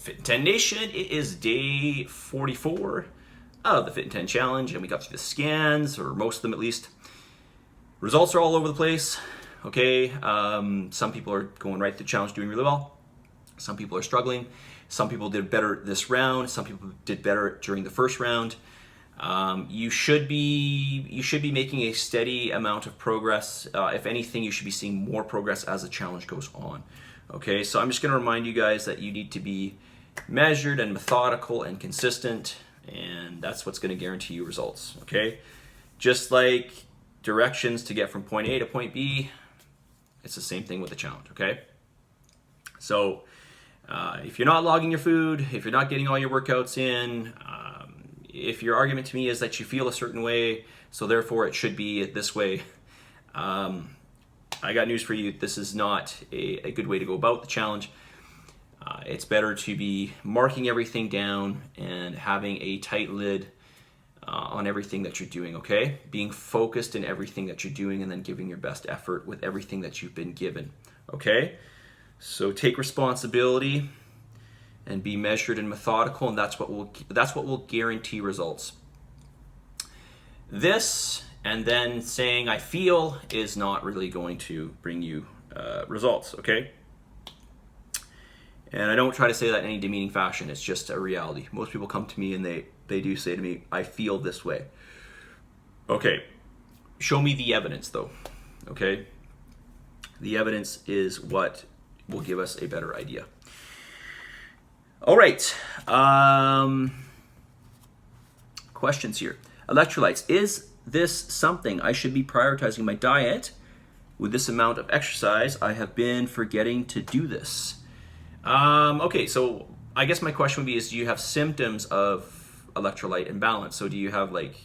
Fit in 10 Nation, it is day 44 of the Fit in 10 Challenge, and we got through the scans, or most of them at least. Results are all over the place, okay? Some people are going right through the challenge doing really well. Some people are struggling. Some people did better this round. Some people did better during the first round. You should be making a steady amount of progress. If anything, you should be seeing more progress as the challenge goes on. Okay, so I'm just going to remind you guys that you need to be measured and methodical and consistent, and that's what's going to guarantee you results. Okay, just like directions to get from point A to point B, it's the same thing with the challenge. Okay, so if you're not logging your food, if you're not getting all your workouts in, if your argument to me is that you feel a certain way, so therefore it should be this way, I got news for you. This is not a good way to go about the challenge. It's better to be marking everything down and having a tight lid on everything that you're doing, okay? Being focused in everything that you're doing and then giving your best effort with everything that you've been given, okay? So take responsibility and be measured and methodical, and that's what will guarantee results. This and then saying I feel is not really going to bring you results, okay? And I don't try to say that in any demeaning fashion. It's just a reality. Most people come to me and they do say to me, I feel this way. Okay, show me the evidence though, okay? The evidence is what will give us a better idea. All right, questions here. Electrolytes, is this something I should be prioritizing in my diet? With this amount of exercise, I have been forgetting to do this. Okay, so I guess my question would be, do you have symptoms of electrolyte imbalance? So do you have like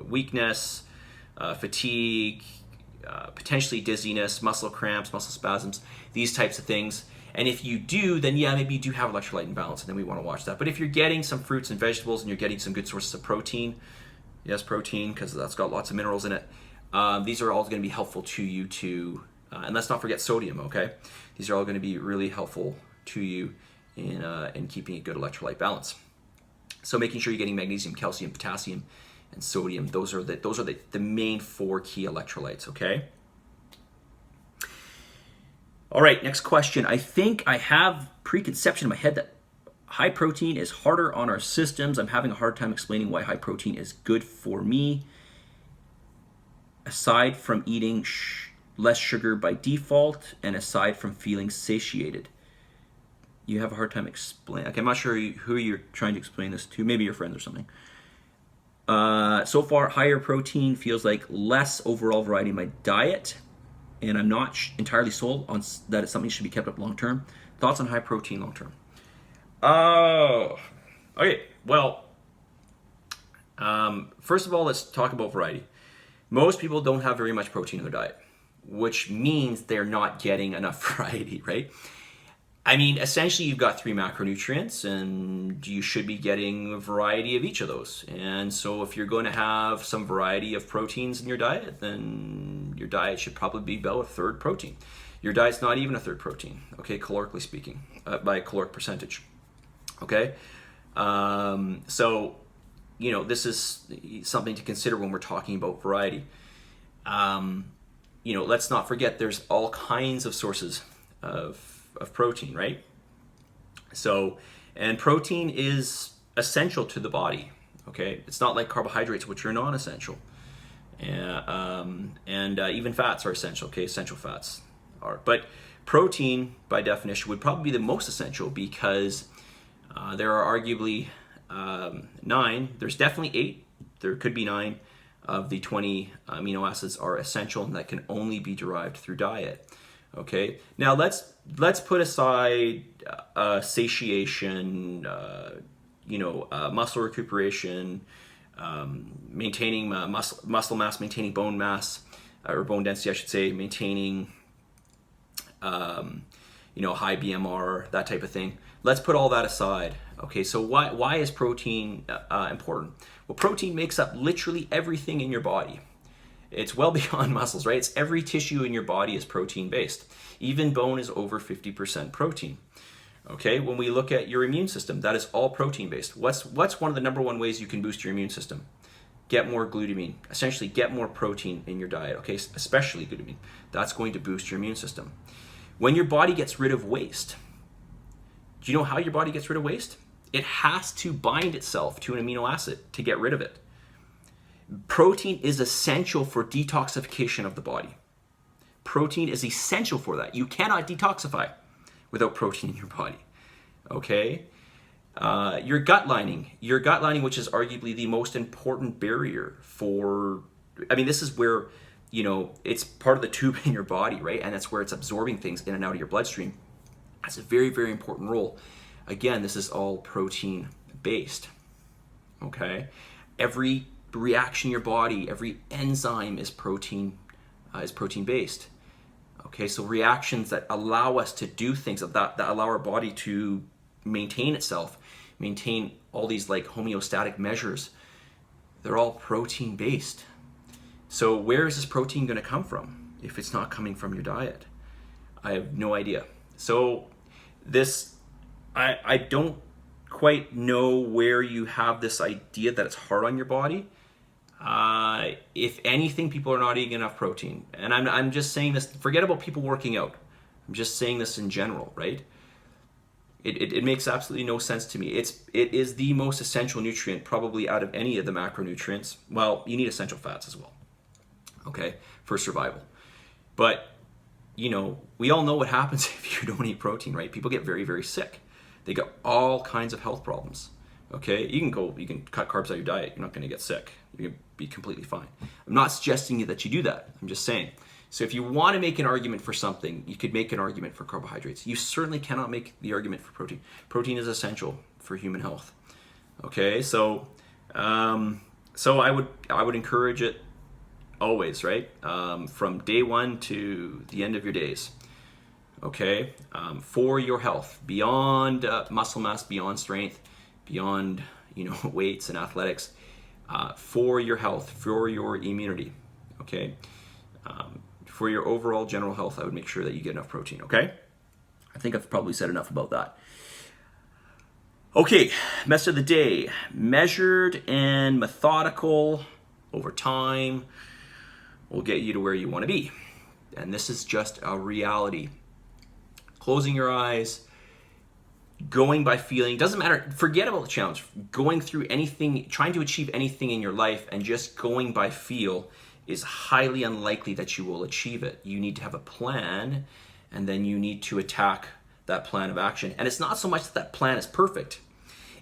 weakness, fatigue, potentially dizziness, muscle cramps, muscle spasms, these types of things? And if you do, then yeah, maybe you do have electrolyte imbalance, and then we want to watch that. But if you're getting some fruits and vegetables and you're getting some good sources of protein, yes, protein, because that's got lots of minerals in it, these are all going to be helpful to you to, and let's not forget sodium, okay? These are all going to be really helpful to you in keeping a good electrolyte balance. So making sure you're getting magnesium, calcium, potassium, and sodium. Those are the main four key electrolytes, okay? All right, next question. I think I have preconception in my head that high protein is harder on our systems. I'm having a hard time explaining why high protein is good for me. Aside from eating less sugar by default, and aside from feeling satiated. You have a hard time explaining. Okay, I'm not sure who you're trying to explain this to. Maybe your friends or something. So far, higher protein feels like less overall variety in my diet, and I'm not entirely sold on that it's something that should be kept up long term. Thoughts on high protein long term? Oh, okay. Well, first of all, let's talk about variety. Most people don't have very much protein in their diet, which means they're not getting enough variety, right? I mean, essentially, you've got 3 macronutrients, and you should be getting a variety of each of those. And so if you're going to have some variety of proteins in your diet, then your diet should probably be about a third protein. Your diet's not even a third protein, okay, calorically speaking, by caloric percentage, okay? So, you know, this is something to consider when we're talking about variety. You know, let's not forget there's all kinds of sources of protein, right? So, and protein is essential to the body, okay? It's not like carbohydrates, which are non-essential. And even fats are essential, okay? Essential fats are. But protein, by definition, would probably be the most essential because there are arguably 9, there's definitely 8, there could be 9 of the 20 amino acids are essential and that can only be derived through diet. Okay, now let's put aside satiation, muscle recuperation, maintaining muscle mass, maintaining bone mass, or bone density, I should say, maintaining high BMR, that type of thing. Let's put all that aside. Okay, so why is protein important? Well, protein makes up literally everything in your body. It's well beyond muscles, right? It's every tissue in your body is protein based. Even bone is over 50% protein. Okay, when we look at your immune system, that is all protein based. What's one of the number one ways you can boost your immune system? Get more glutamine. Essentially, get more protein in your diet, okay? Especially glutamine. That's going to boost your immune system. When your body gets rid of waste, do you know how your body gets rid of waste? It has to bind itself to an amino acid to get rid of it. Protein is essential for detoxification of the body. Protein is essential for that. You cannot detoxify without protein in your body, okay? Your gut lining, which is arguably the most important barrier for, I mean, this is where, you know, it's part of the tube in your body, right? And that's where it's absorbing things in and out of your bloodstream. That's a very, very important role. Again, this is all protein based, okay? Every reaction in your body, every enzyme is protein based. Okay, so reactions that allow us to do things that allow our body to maintain itself, maintain all these like homeostatic measures, they're all protein based. So where is this protein going to come from if it's not coming from your diet? I have no idea. So this, I don't quite know where you have this idea that it's hard on your body. If anything, people are not eating enough protein. And I'm just saying this, forget about people working out. I'm just saying this in general, right? It makes absolutely no sense to me. It is the most essential nutrient probably out of any of the macronutrients. Well, you need essential fats as well, okay, for survival. But, you know, we all know what happens if you don't eat protein, right? People get very, very sick. They get all kinds of health problems. Okay, you can cut carbs out of your diet. You're not going to get sick. You're going to be completely fine. I'm not suggesting that you do that. I'm just saying. So if you want to make an argument for something, you could make an argument for carbohydrates. You certainly cannot make the argument for protein. Protein is essential for human health. Okay, so I would encourage it always, right? From day one to the end of your days. Okay, for your health, beyond muscle mass, beyond strength, beyond, you know, weights and athletics, for your health, for your immunity, okay? For your overall general health, I would make sure that you get enough protein, okay? I think I've probably said enough about that. Okay, message of the day. Measured and methodical over time will get you to where you want to be. And this is just a reality. Closing your eyes, going by feeling, doesn't matter, forget about the challenge. Going through anything, trying to achieve anything in your life and just going by feel is highly unlikely that you will achieve it. You need to have a plan, and then you need to attack that plan of action. And it's not so much that that plan is perfect.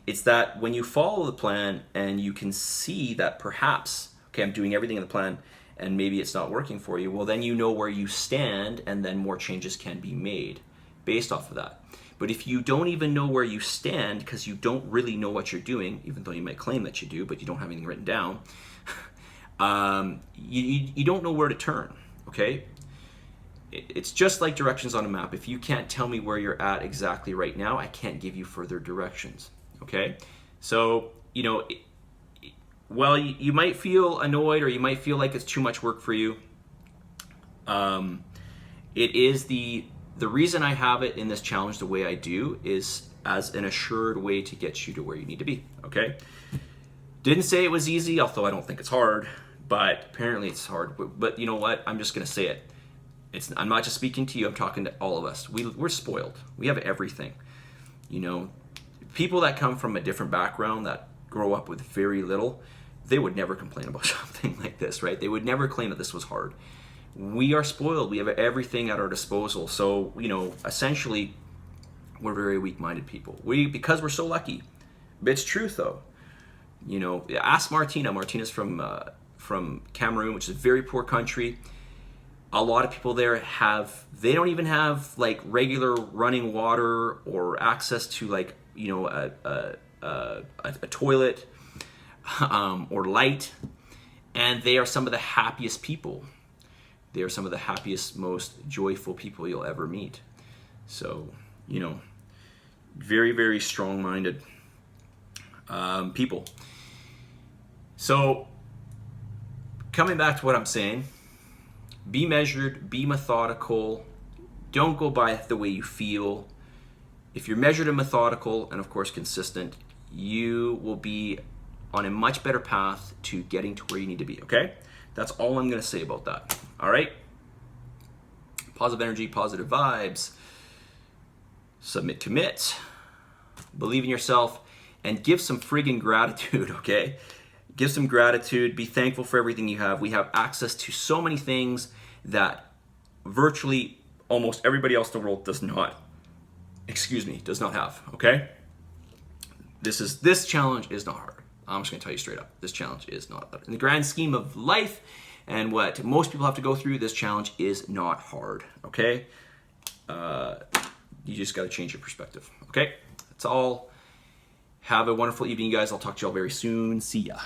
It's that when you follow the plan and you can see that perhaps, okay, I'm doing everything in the plan and maybe it's not working for you, well, then you know where you stand, and then more changes can be made based off of that. But if you don't even know where you stand because you don't really know what you're doing, even though you might claim that you do, but you don't have anything written down, you don't know where to turn, okay? It's just like directions on a map. If you can't tell me where you're at exactly right now, I can't give you further directions, okay? So, you know, well, you might feel annoyed, or you might feel like it's too much work for you. It is the reason I have it in this challenge the way I do is as an assured way to get you to where you need to be, okay? Didn't say it was easy, although I don't think it's hard, but apparently it's hard. But you know what? I'm just gonna say it. I'm not just speaking to you, I'm talking to all of us. We're spoiled. We have everything. You know, people that come from a different background, that grow up with very little, they would never complain about something like this, right? They would never claim that this was hard. We are spoiled. We have everything at our disposal. So, you know, essentially, we're very weak-minded people. Because we're so lucky. But it's truth, though. You know, ask Martina. Martina's from Cameroon, which is a very poor country. A lot of people there they don't even have like regular running water or access to like, you know, a toilet or light. And they are some of the happiest people. They are some of the happiest, most joyful people you'll ever meet. So, you know, very, very strong-minded people. So, coming back to what I'm saying, be measured, be methodical, don't go by the way you feel. if you're measured and methodical and of course consistent, you will be on a much better path to getting to where you need to be, okay? That's all I'm gonna say about that, all right? Positive energy, positive vibes, submit, commit, believe in yourself, and give some friggin' gratitude, okay? Give some gratitude, be thankful for everything you have. We have access to so many things that virtually almost everybody else in the world does not have, okay? This challenge is not hard. I'm just gonna tell you straight up, this challenge is not hard. In the grand scheme of life and what most people have to go through, this challenge is not hard, okay? You just gotta change your perspective, okay? That's all. Have a wonderful evening, guys. I'll talk to you all very soon. See ya.